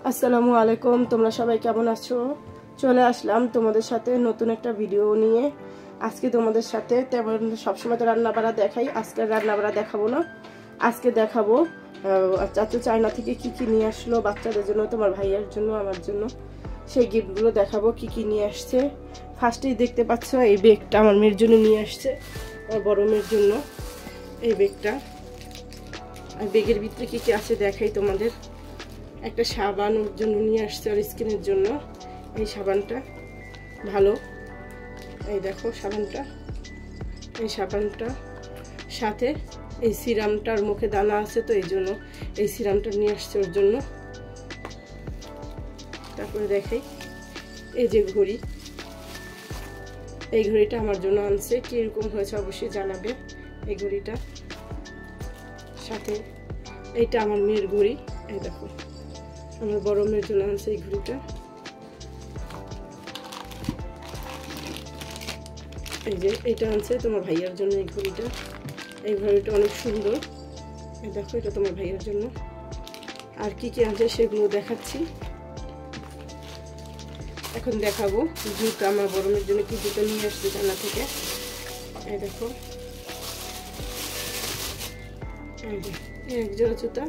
আসসালামু আলাইকুম, তোমরা সবাই কেমন আছো? চলে আসলাম তোমাদের সাথে নতুন একটা ভিডিও নিয়ে। আজকে তোমাদের সাথে তেমন সবসময় তো রান্না বাড়া দেখাই, আজকে রান্না বাড়া দেখাবো না। আজকে দেখাবো চাচু চায়না থেকে কি কি নিয়ে আসলো বাচ্চাদের জন্য, তোমার ভাইয়ের জন্য, আমার জন্য। সেই গিফটগুলো দেখাবো কি কি নিয়ে আসছে। ফার্স্টেই দেখতে পাচ্ছ এই ব্যাগটা আমার মেয়ের জন্য নিয়ে আসছে, আমার বড় মেয়ের জন্য এই ব্যাগটা। আর ব্যাগের ভিতরে কি কি আছে দেখাই তোমাদের। একটা সাবান ওর জন্য নিয়ে আসছে, ওর স্কিনের জন্য। এই সাবানটা ভালো, এই দেখো সাবানটা, এই সাবানটা সাথে এই সিরামটার মুখে দানা আছে, তো এই জন্য এই সিরামটা নিয়ে আসছে ওর জন্য। তারপরে দেখাই এই যে ঘড়ি, এই ঘড়িটা আমার জন্য আনছে, কিরকম হয়েছে অবশ্যই জানাবে। এই ঘড়িটা সাথে এইটা আমার মেয়ের ঘড়ি, এই দেখো আমার বড় মেয়ের জন্য আনছে এই ঘড়িটা। এই যে এটা আনছে তোমার ভাইয়ার জন্য এই ঘড়িটা। এই ঘড়িটা অনেক সুন্দর, এই দেখো এটা তোমার ভাইয়ার জন্য। আর কি কি আনছে সেগুলো দেখাচ্ছি। এখন দেখাবো জুতো, আমার বড় মেয়ের জন্য কি জুতো নিয়ে আসছে জানা থেকে। এই দেখো এই যে এক জোড়া জুতা,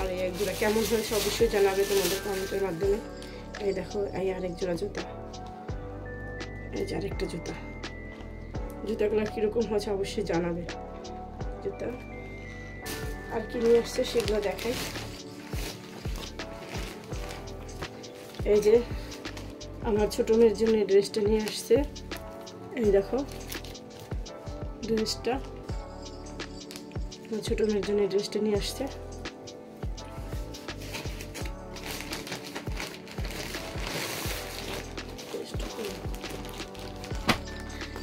আর এই এক জোড়া কেমন হয়েছে অবশ্যই জানাবে তোমাদের কমেন্টের মাধ্যমে। এই দেখো এই আরেক জোড়া জুতা, এই যে আরেকটা জুতা। জুতাগুলো কিরকম হয়েছে অবশ্যই জানাবে জুতা। আর কি নিয়ে আসছে সেগুলো দেখাই। এই যে আমার ছোট মেয়ের জন্য এই ড্রেসটা নিয়ে আসছে, এই দেখো ড্রেসটা আমার ছোট মেয়ের জন্য এই ড্রেসটা নিয়ে আসছে।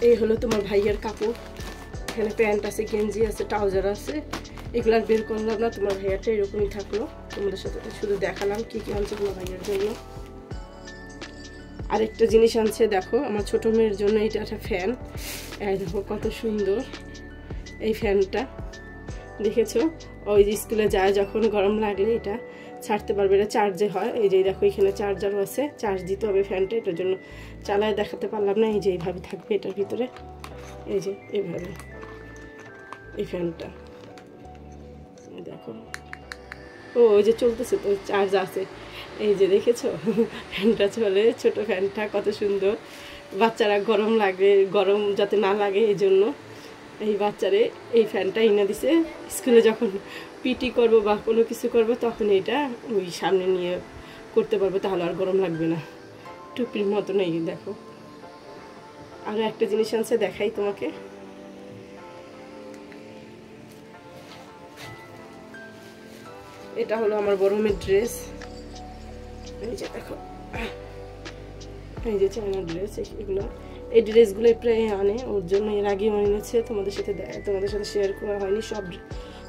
এই হলো তোমার ভাইয়ের কাপড়, এখানে প্যান্ট আছে, গেঞ্জি আছে, ট্রাউজার আছে। এগুলো আর বের করলাম না, তোমার ভাইয়ারটা এরকমই থাকলো। তোমাদের সাথে শুধু দেখালাম কি কি আনছে তোমার ভাইয়ের জন্য। আরেকটা জিনিস আনছে দেখো আমার ছোট মেয়ের জন্য, এটা একটা ফ্যান। এই দেখো কত সুন্দর এই ফ্যানটা, দেখেছো? ওই যে স্কুলে যায় যখন গরম লাগলে এটা ছাড়তে পারবে, এটা চার্জে হয়। এই যে দেখো এখানে চার্জারও আছে, চার্জ দিতে হবে ফ্যানটা, এটার জন্য চালায় দেখাতে পারলাম না। এই যে এইভাবে থাকবে এটার ভিতরে, এই যে এইভাবে এই ফ্যানটা দেখো। ও ওই যে চলতেছে তো, চার্জ আছে। এই যে দেখেছো ফ্যানটা চলে, ছোট ফ্যানটা কত সুন্দর। বাচ্চারা গরম লাগে, গরম যাতে না লাগে এই জন্য এই বাচ্চারে এই ফ্যানটা এনে দিছে। স্কুলে যখন পিটি করবো বা কোনো কিছু করবো তখন এইটা ওই সামনে নিয়ে করতে পারবো, তাহলে আর গরম লাগবে না। টুপির মতো নেই দেখো। আরও একটা জিনিস আনছে দেখাই তোমাকে। এটা হলো আমার বড় মেয়ের ড্রেস, এই যে দেখো, এই যে চায়না ড্রেস। এগুলো এই ড্রেসগুলো প্রায় আনে ওর জন্য, এর আগেও এনেছে। তোমাদের সাথে শেয়ার করা হয়নি,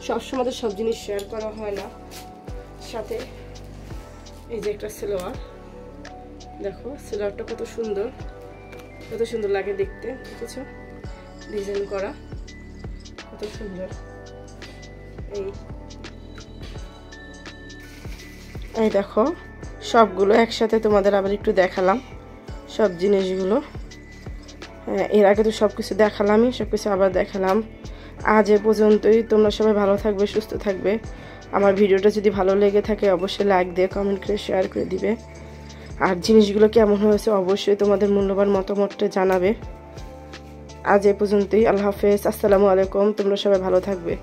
সব সময় সব জিনিস শেয়ার করা হয় না। সাথে এই যে একটা সালোয়ার, দেখো সালোয়ারটা কত সুন্দর লাগে দেখতে, দেখেছো? ডিজাইন করা কত সুন্দর। এই দেখো সবগুলো একসাথে তোমাদের আবার একটু দেখালাম সব জিনিসগুলো। এর আগে তো সব কিছু দেখালামই, সব কিছু আবার দেখালাম। আজ এ পর্যন্তই। তোমরা সবাই ভালো থাকবে, সুস্থ থাকবে। আমার ভিডিওটা যদি ভালো লেগে থাকে অবশ্যই লাইক দিয়ে কমেন্ট করে শেয়ার করে দিবে। আর জিনিসগুলো কেমন হয়েছে অবশ্যই তোমাদের মূল্যবান মতামতটা জানাবে। আজ এ পর্যন্তই। আল্লাহ হাফেজ, আসসালামু আলাইকুম। তোমরা সবাই ভালো থাকবে।